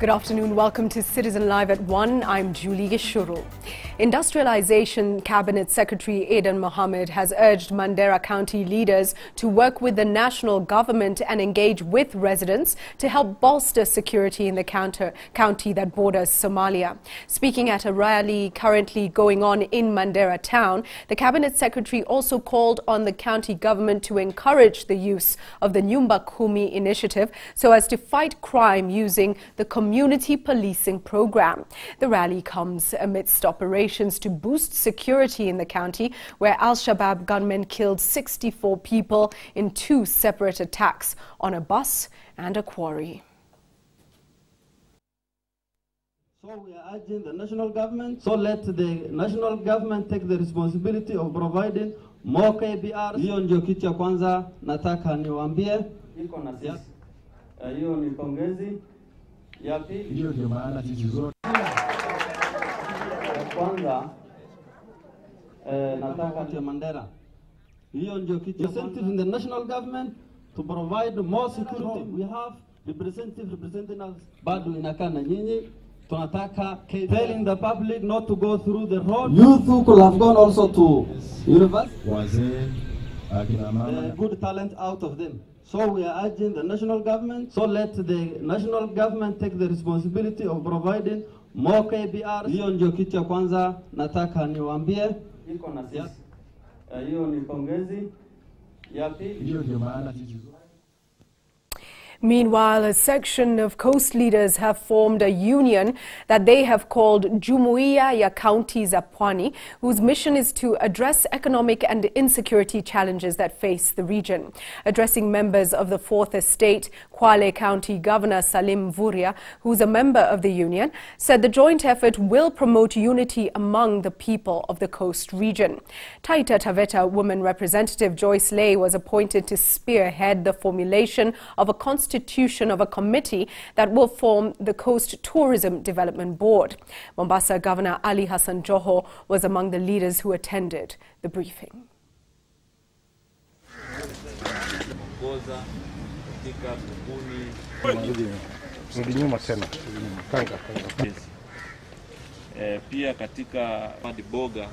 Good afternoon. Welcome to Citizen Live at 1. I'm Julie Gishuru. Industrialization Cabinet Secretary Adan Mohammed has urged Mandera County leaders to work with the national government and engage with residents to help bolster security in the county that borders Somalia. Speaking at a rally currently going on in Mandera town, the Cabinet Secretary also called on the county government to encourage the use of the Nyumba Kumi initiative so as to fight crime using the community policing program. The rally comes amidst operations to boost security in the county, where Al-Shabaab gunmen killed 64 people in 2 separate attacks on a bus and a quarry. So we are urging the national government, so let the national government take the responsibility of providing more KBR. Hiyo ndio kitu ya kwanza nataka niwaambie, iko na sisi. Hiyo ni pongezi. Ya pili, hiyo ndio maana sisi zote. Kwanza nataka ya Mandera. Hiyo ndio kitu incentive in the national government to provide more security. We have representative representing us. Bado inakaa na nyinyi. Tunataka telling the public not to go through the road. Youth could have gone also to university. Good talent out of them. So we are urging the national government, so let the national government take the responsibility of providing more KBR. Hiyo ndio kitu ya kwanza nataka niwaambie, iko na sisi. Hiyo ni pongezi. Ya pili, hiyo ndio maana sisi. Meanwhile, a section of coast leaders have formed a union that they have called Jumuiya ya Kaunti za Pwani, whose mission is to address economic and insecurity challenges that face the region. Addressing members of the Fourth Estate, Kwale County Governor Salim Mvurya, who's a member of the union, said the joint effort will promote unity among the people of the coast region. Taita Taveta woman representative Joyce Lay was appointed to spearhead the formulation of a constitution of a committee that will form the Coast Tourism Development Board. Mombasa Governor Ali Hassan Joho was among the leaders who attended the briefing. Pia katika madiboga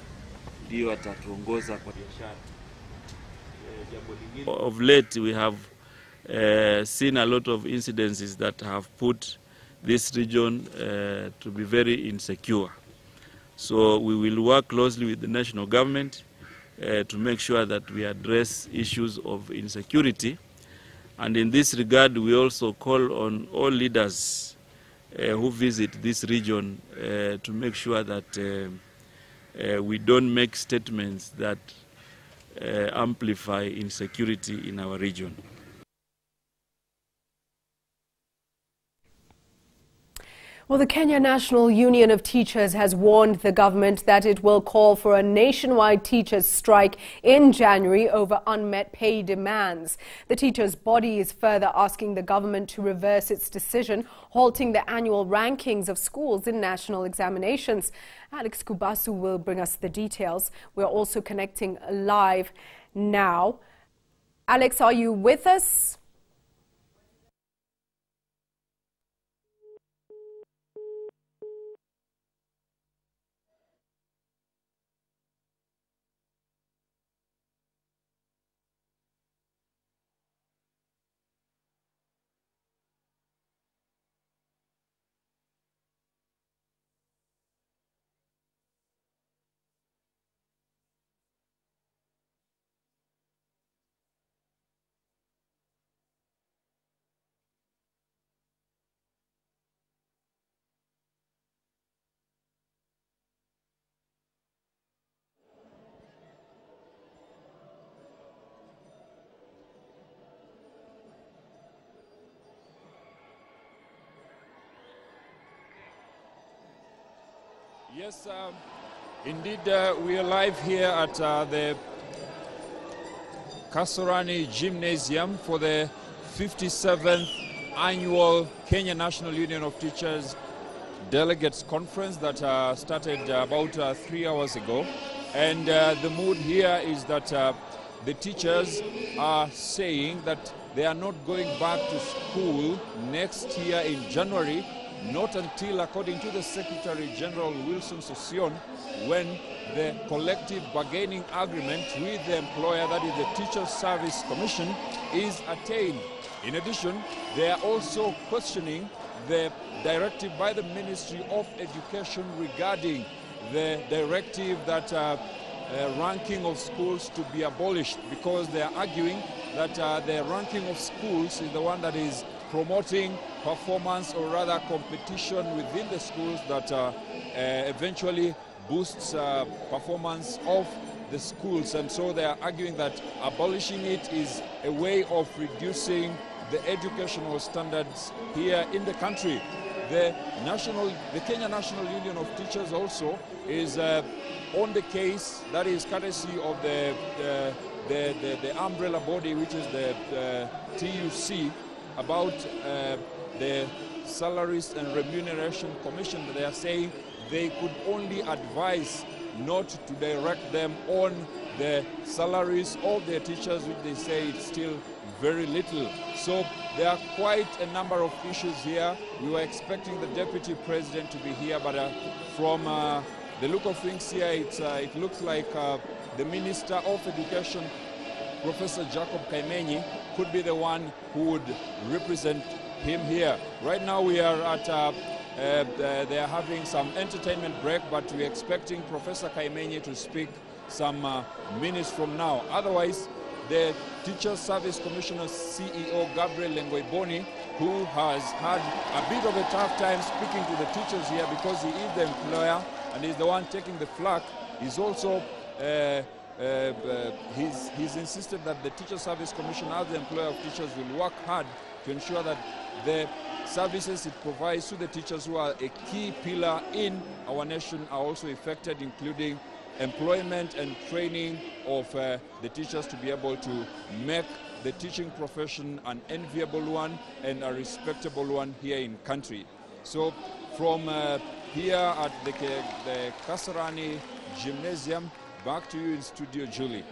ndio atatuongoza kwa biashara. Of late we have seen a lot of incidences that have put this region to be very insecure. So we will work closely with the national government to make sure that we address issues of insecurity. And in this regard, we also call on all leaders who visit this region to make sure that we don't make statements that amplify insecurity in our region. Well, the Kenya National Union of Teachers has warned the government that it will call for a nationwide teachers' strike in January over unmet pay demands. The teachers' body is further asking the government to reverse its decision, halting the annual rankings of schools in national examinations. Alex Kubasu will bring us the details. We're also connecting live now. Alex, are you with us? Yes, indeed, we are live here at the Kasarani Gymnasium for the 57th annual Kenya National Union of Teachers Delegates Conference that started about 3 hours ago. And the mood here is that the teachers are saying that they are not going back to school next year in January not until, according to the Secretary General Wilson Sossion, when the collective bargaining agreement with the employer, that is the Teachers Service Commission, is attained. In addition, they are also questioning the directive by the Ministry of Education regarding the directive that ranking of schools to be abolished, because they are arguing that the ranking of schools is the one that is promoting performance, or rather competition within the schools, that eventually boosts performance of the schools. And so they are arguing that abolishing it is a way of reducing the educational standards here in the country. The Kenya National Union of Teachers also is on the case, that is courtesy of the umbrella body, which is the TUC, about the Salaries and Remuneration Commission. They are saying they could only advise not to direct them on the salaries of their teachers, which they say it's still very little. So there are quite a number of issues here. We were expecting the Deputy President to be here, but from the look of things here, it looks like the Minister of Education, Professor Jacob Kaimenyi, could be the one who would represent him here. Right now we are at, they are having some entertainment break, but we're expecting Professor Kaimenyi to speak some minutes from now. Otherwise, the Teachers Service Commissioner CEO Gabriel Lengoiboni, who has had a bit of a tough time speaking to the teachers here because he is the employer and is the one taking the flak, he's also he's insisted that the Teachers Service Commission, as the employer of teachers, will work hard to ensure that the services it provides to the teachers, who are a key pillar in our nation, are also affected, including employment and training of the teachers to be able to make the teaching profession an enviable one and a respectable one here in country. So from here at the Kasarani Gymnasium, back to you in studio, Julie.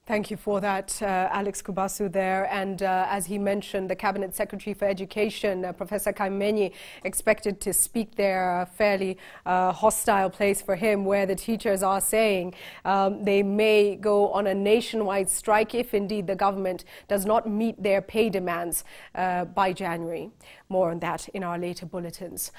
Thank you for that, Alex Kubasu there. And as he mentioned, the Cabinet Secretary for Education, Professor Kaimenyi, expected to speak there, a fairly hostile place for him, where the teachers are saying they may go on a nationwide strike if indeed the government does not meet their pay demands by January. More on that in our later bulletins.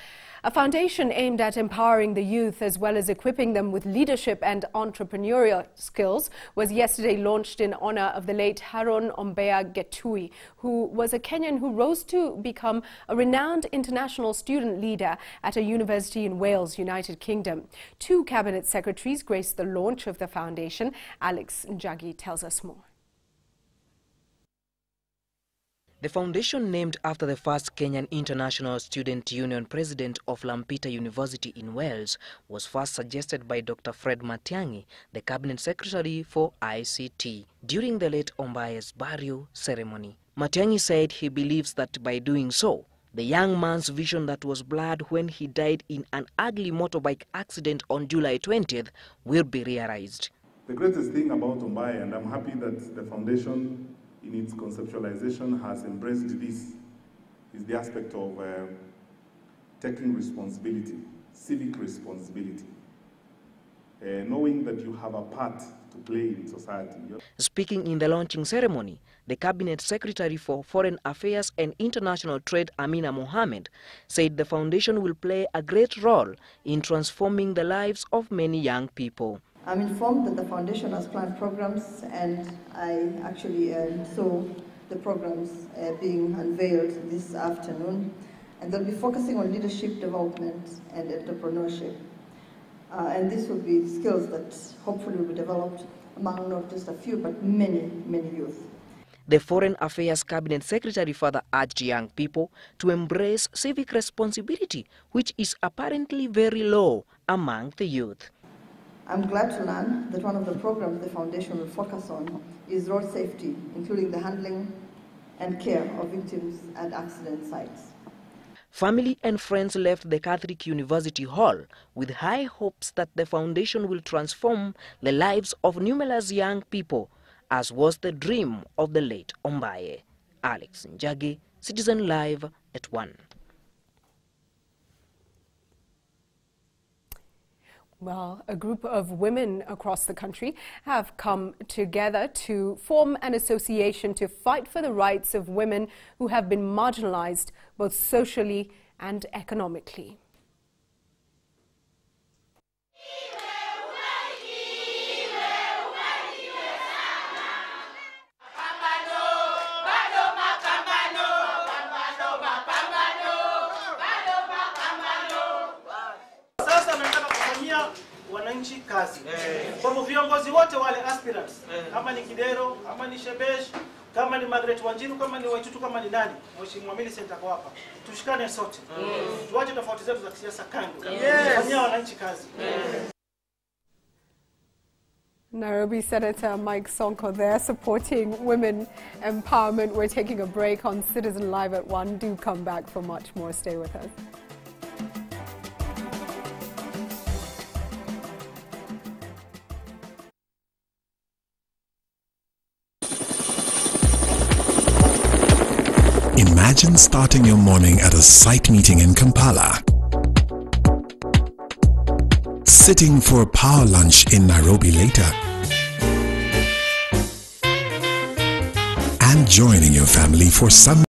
A foundation aimed at empowering the youth as well as equipping them with leadership and entrepreneurial skills was yesterday launched in honor of the late Haron Ombea Getui, who was a Kenyan who rose to become a renowned international student leader at a university in Wales, United Kingdom. 2 cabinet secretaries graced the launch of the foundation. Alex Njagi tells us more. The foundation, named after the first Kenyan International Student Union president of Lampita University in Wales, was first suggested by Dr. Fred Matiang'i, the Cabinet Secretary for ICT, during the late Ombaya's burial ceremony. Matiang'i said he believes that by doing so, the young man's vision that was blurred when he died in an ugly motorbike accident on July 20th will be realized. The greatest thing about Ombaya, and I'm happy that the foundation in its conceptualization has embraced this, is the aspect of taking responsibility, civic responsibility, knowing that you have a part to play in society. Speaking in the launching ceremony, the Cabinet Secretary for Foreign Affairs and International Trade, Amina Mohammed, said the foundation will play a great role in transforming the lives of many young people. I'm informed that the foundation has planned programs, and I actually saw the programs being unveiled this afternoon, and they'll be focusing on leadership development and entrepreneurship. And this will be skills that hopefully will be developed among not just a few, but many, many youth. The Foreign Affairs Cabinet Secretary further urged young people to embrace civic responsibility, which is apparently very low among the youth. I'm glad to learn that one of the programs the foundation will focus on is road safety, including the handling and care of victims at accident sites. Family and friends left the Catholic University Hall with high hopes that the foundation will transform the lives of numerous young people, as was the dream of the late Ombaye. Alex Njagi, Citizen Live at 1. Well, a group of women across the country have come together to form an association to fight for the rights of women who have been marginalized both socially and economically. Wananchi kazi. Kwa hivyo viongozi wote wale aspirants, kama ni Kidero, kama ni Shebesh, kama ni Margaret Wanjiru, kama ni Waitutu, kama ni nani, Mheshimiwa Millicent ako hapa. Tushikane sote. Tuache tofauti zetu za kisiasa kando. Fanyia wananchi kazi. Nairobi Senator Mike Sonko there supporting women empowerment. We're taking a break on Citizen Live at 1. Do come back for much more. Stay with us. Imagine starting your morning at a site meeting in Kampala, sitting for a power lunch in Nairobi later, and joining your family for some